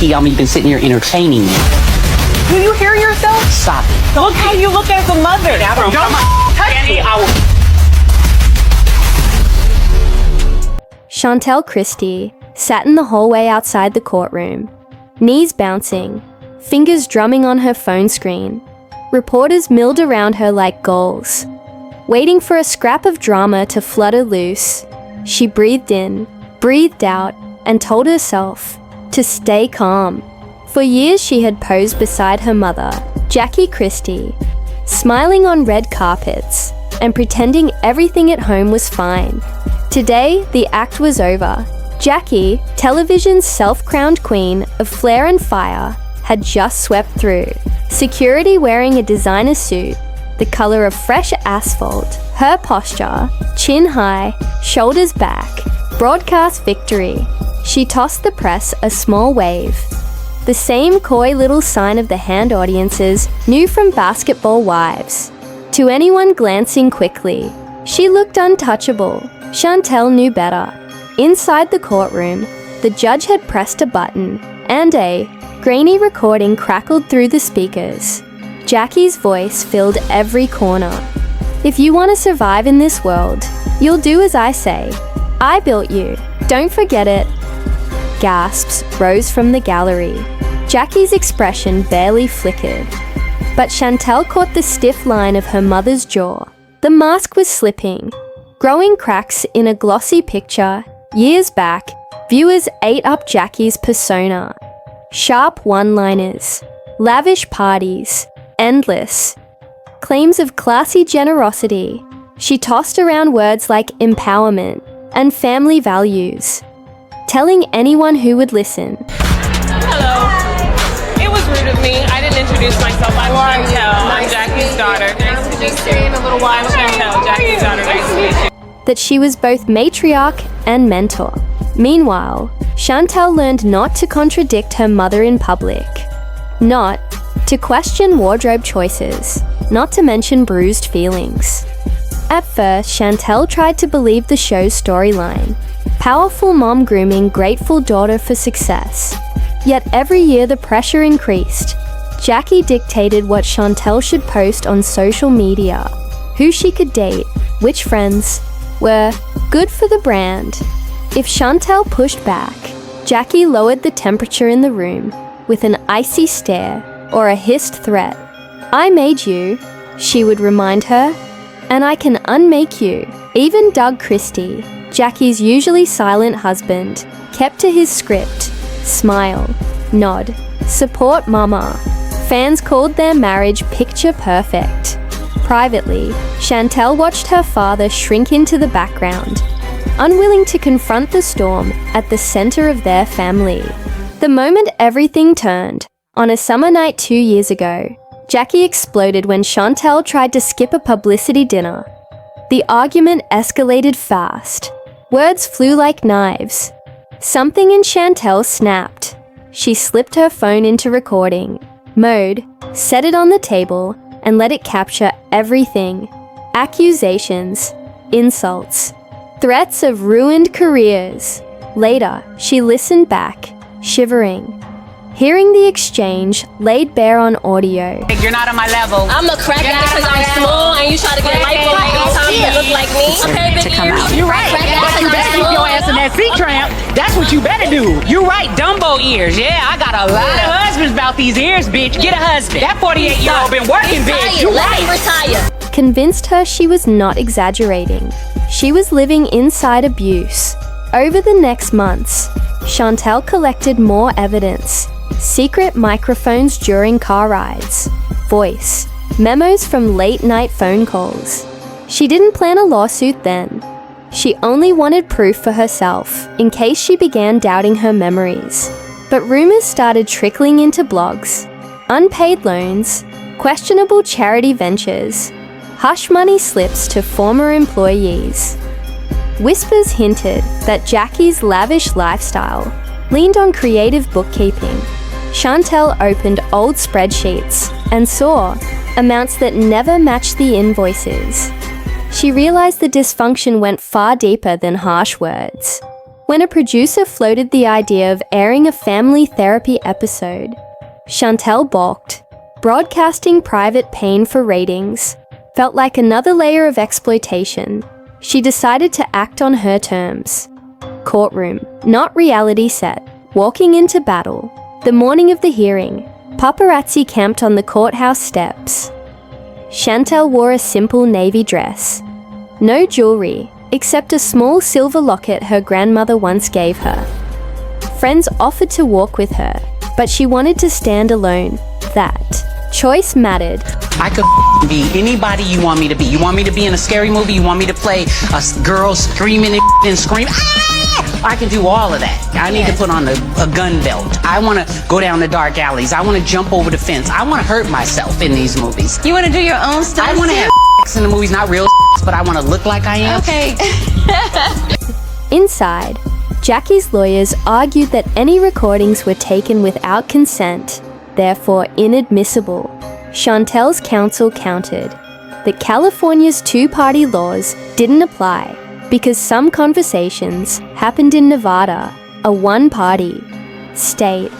Jackie, I'm even sitting here entertaining you. Do you hear yourself? Stop it. Look how you look as a mother. Don't touch me. Chantel Christie sat in the hallway outside the courtroom, knees bouncing, fingers drumming on her phone screen. Reporters milled around her like gulls. Waiting for a scrap of drama to flutter loose, she breathed in, breathed out, and told herself to stay calm. For years she had posed beside her mother, Jackie Christie, smiling on red carpets and pretending everything at home was fine. Today, the act was over. Jackie, television's self-crowned queen of flair and fire, had just swept through. Security wearing a designer suit, the color of fresh asphalt, her posture, chin high, shoulders back, broadcast victory. She tossed the press a small wave. The same coy little sign of the hand audiences knew from Basketball Wives. To anyone glancing quickly, she looked untouchable. Chantel knew better. Inside the courtroom, the judge had pressed a button, and a grainy recording crackled through the speakers. Jackie's voice filled every corner. If you want to survive in this world, you'll do as I say. I built you. Don't forget it. Gasps rose from the gallery. Jackie's expression barely flickered. But Chantel caught the stiff line of her mother's jaw. The mask was slipping. Growing cracks in a glossy picture, years back, viewers ate up Jackie's persona. Sharp one-liners, lavish parties, endless. Claims of classy generosity. She tossed around words like empowerment and family values, telling anyone who would listen. Hello. It was rude of me. I didn't introduce myself. I'm Chantel. I'm Jackie's daughter. Nice to meet you. In a little while. I'm Chantel, Jackie's daughter. Nice to meet you. That she was both matriarch and mentor. Meanwhile, Chantel learned not to contradict her mother in public, not to question wardrobe choices, not to mention bruised feelings. At first, Chantel tried to believe the show's storyline. Powerful mom grooming grateful daughter for success. Yet every year the pressure increased. Jackie dictated what Chantel should post on social media, who she could date, which friends were good for the brand. If Chantel pushed back, Jackie lowered the temperature in the room with an icy stare or a hissed threat. I made you, she would remind her, and I can unmake you. Even Doug Christie, Jackie's usually silent husband, kept to his script. Smile, nod, support mama. Fans called their marriage picture perfect. Privately, Chantel watched her father shrink into the background, unwilling to confront the storm at the center of their family. The moment everything turned, on a summer night 2 years ago, Jackie exploded when Chantel tried to skip a publicity dinner. The argument escalated fast. Words flew like knives. Something in Chantel snapped. She slipped her phone into recording mode, set it on the table, and let it capture everything. Accusations, insults, threats of ruined careers. Later, she listened back, shivering. Hearing the exchange laid bare on audio. You're not on my level. I'm a crackhead because I'm small and you try to get lipo every time you look like me. Okay, big ears. You're right. But you better keep your ass in that seat tramp. That's what you better do. You're right, Dumbo ears. Yeah, I got a lot of husbands about these ears, bitch. Get a husband. That 48-year-old been working, bitch. You Let me right. retire. Convinced her she was not exaggerating. She was living inside abuse. Over the next months, Chantel collected more evidence. Secret microphones during car rides, voice, memos from late-night phone calls. She didn't plan a lawsuit then. She only wanted proof for herself, in case she began doubting her memories. But rumors started trickling into blogs, unpaid loans, questionable charity ventures, hush money slips to former employees. Whispers hinted that Jackie's lavish lifestyle leaned on creative bookkeeping. Chantel opened old spreadsheets and saw amounts that never matched the invoices. She realized the dysfunction went far deeper than harsh words. when a producer floated the idea of airing a family therapy episode. Chantel balked. Broadcasting private pain for ratings felt like another layer of exploitation. She decided to act on her terms. Courtroom, not reality set. Walking into battle. The morning of the hearing, paparazzi camped on the courthouse steps. Chantel wore a simple navy dress. No jewelry, except a small silver locket her grandmother once gave her. Friends offered to walk with her, but she wanted to stand alone. That choice mattered. I could be anybody you want me to be. You want me to be in a scary movie? You want me to play a girl screaming and scream? Ah! I can do all of that. I need to put on a gun belt. I want to go down the dark alleys. I want to jump over the fence. I want to hurt myself in these movies. You want to do your own stuff? I want to have sex in the movies, not real but I want to look like I am. Okay. Inside, Jackie's lawyers argued that any recordings were taken without consent, therefore inadmissible. Chantel's counsel countered that California's two-party laws didn't apply because some conversations happened in Nevada, a one-party state.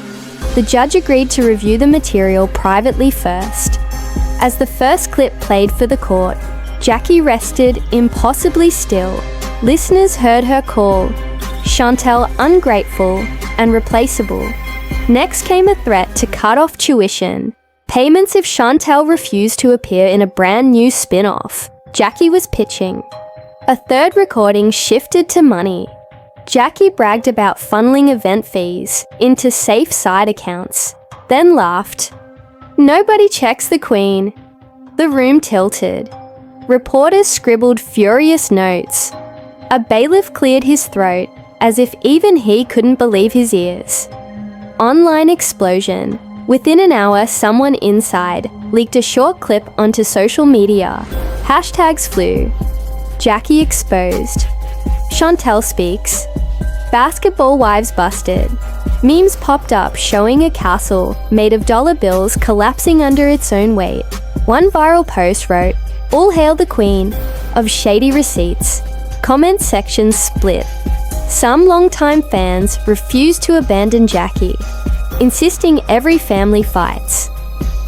The judge agreed to review the material privately first. As the first clip played for the court, Jackie rested impossibly still. Listeners heard her call Chantel ungrateful and replaceable. Next came a threat to cut off tuition, payments if Chantel refused to appear in a brand new spin-off Jackie was pitching. A third recording shifted to money. Jackie bragged about funneling event fees into safe side accounts, then laughed. Nobody checks the Queen. The room tilted. Reporters scribbled furious notes. A bailiff cleared his throat as if even he couldn't believe his ears. Online explosion. Within an hour, someone inside leaked a short clip onto social media. Hashtags flew. Jackie exposed. Chantel speaks. Basketball wives busted. Memes popped up showing a castle made of dollar bills collapsing under its own weight. One viral post wrote, "All hail the Queen," of shady receipts. Comment sections split. Some longtime fans refused to abandon Jackie, insisting every family fights.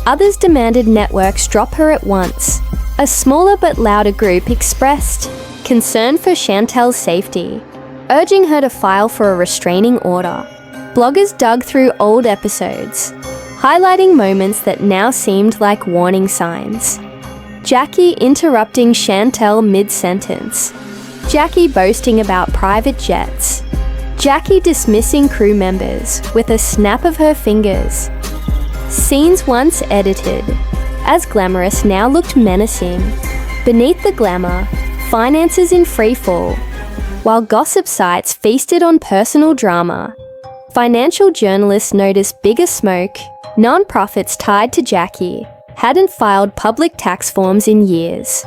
Others demanded networks drop her at once. A smaller but louder group expressed concern for Chantel's safety, urging her to file for a restraining order. Bloggers dug through old episodes, highlighting moments that now seemed like warning signs. Jackie interrupting Chantel mid-sentence. Jackie boasting about private jets. Jackie dismissing crew members with a snap of her fingers. Scenes once edited, as glamorous now looked menacing. Beneath the glamour, finances in freefall, while gossip sites feasted on personal drama. Financial journalists noticed bigger smoke. Non-profits tied to Jackie hadn't filed public tax forms in years.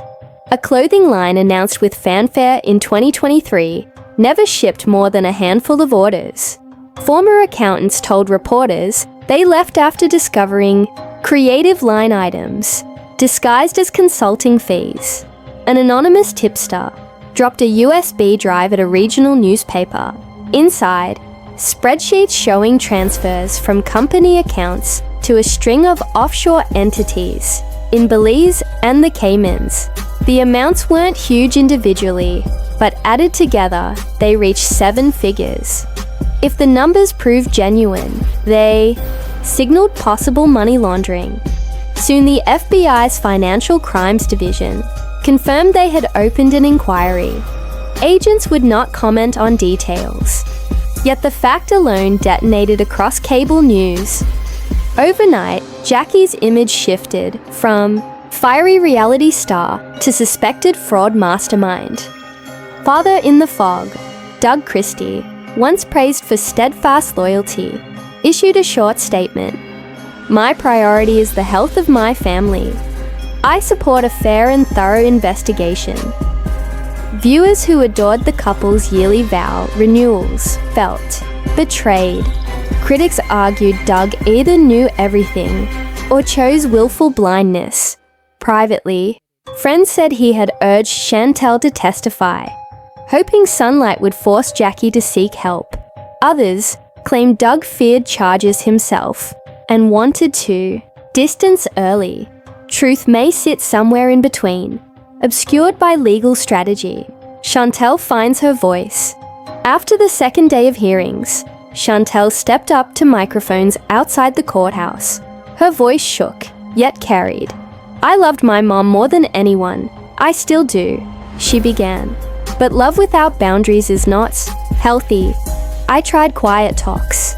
A clothing line announced with fanfare in 2023 never shipped more than a handful of orders. Former accountants told reporters they left after discovering creative line items disguised as consulting fees. An anonymous tipster dropped a USB drive at a regional newspaper. Inside, spreadsheets showing transfers from company accounts to a string of offshore entities in Belize and the Caymans. The amounts weren't huge individually, but added together, they reached 7 figures. If the numbers proved genuine, they signaled possible money laundering. Soon the FBI's Financial Crimes Division confirmed they had opened an inquiry. Agents would not comment on details. Yet the fact alone detonated across cable news. Overnight, Jackie's image shifted from fiery reality star to suspected fraud mastermind. Father in the fog, Doug Christie, once praised for steadfast loyalty, issued a short statement. "My priority is the health of my family. I support a fair and thorough investigation." Viewers who adored the couple's yearly vow renewals felt betrayed. Critics argued Doug either knew everything or chose willful blindness. Privately, friends said he had urged Chantel to testify. hoping sunlight would force Jackie to seek help. Others claimed Doug feared charges himself and wanted to distance early. Truth may sit somewhere in between, obscured by legal strategy. Chantel finds her voice. After the second day of hearings, Chantel stepped up to microphones outside the courthouse. Her voice shook, yet carried. "I loved my mom more than anyone. I still do," she began. "But love without boundaries is not healthy. I tried quiet talks.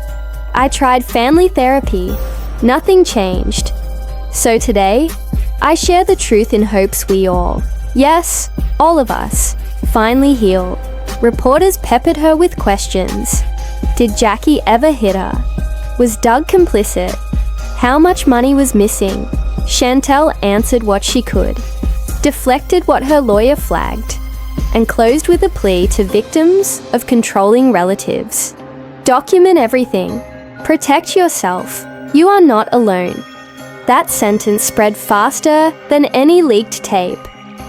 I tried family therapy. Nothing changed. So today, I share the truth in hopes we all, yes, all of us, finally heal." Reporters peppered her with questions. Did Jackie ever hit her? Was Doug complicit? How much money was missing? Chantel answered what she could, deflected what her lawyer flagged, and closed with a plea to victims of controlling relatives. Document everything. Protect yourself. You are not alone. That sentence spread faster than any leaked tape.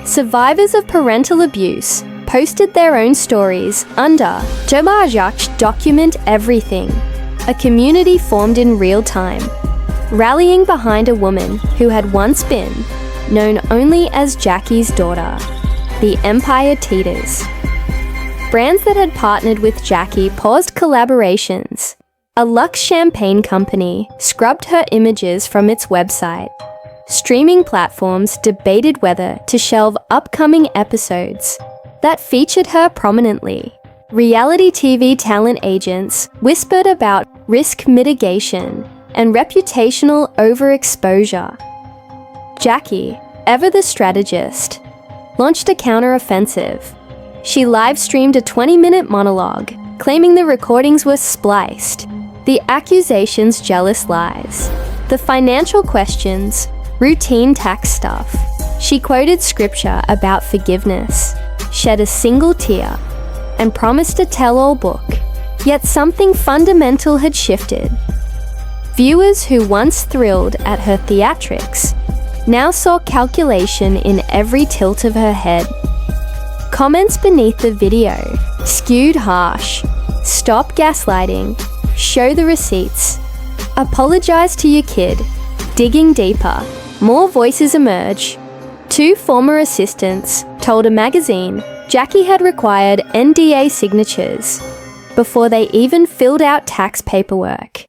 Survivors of parental abuse posted their own stories under Document Everything. A community formed in real time, rallying behind a woman who had once been known only as Jackie's daughter. The empire teeters. Brands that had partnered with Jackie paused collaborations. A luxe champagne company scrubbed her images from its website. Streaming platforms debated whether to shelve upcoming episodes that featured her prominently. Reality TV talent agents whispered about risk mitigation and reputational overexposure. Jackie, ever the strategist, launched a counter-offensive. She live-streamed a 20-minute monologue, claiming the recordings were spliced, the accusations jealous lies, the financial questions routine tax stuff. She quoted scripture about forgiveness, shed a single tear, and promised a tell-all book. Yet something fundamental had shifted. Viewers who once thrilled at her theatrics now saw calculation in every tilt of her head. Comments beneath the video skewed harsh. Stop gaslighting. Show the receipts. Apologize to your kid. Digging deeper. More voices emerge. Two former assistants told a magazine Jackie had required NDA signatures before they even filled out tax paperwork.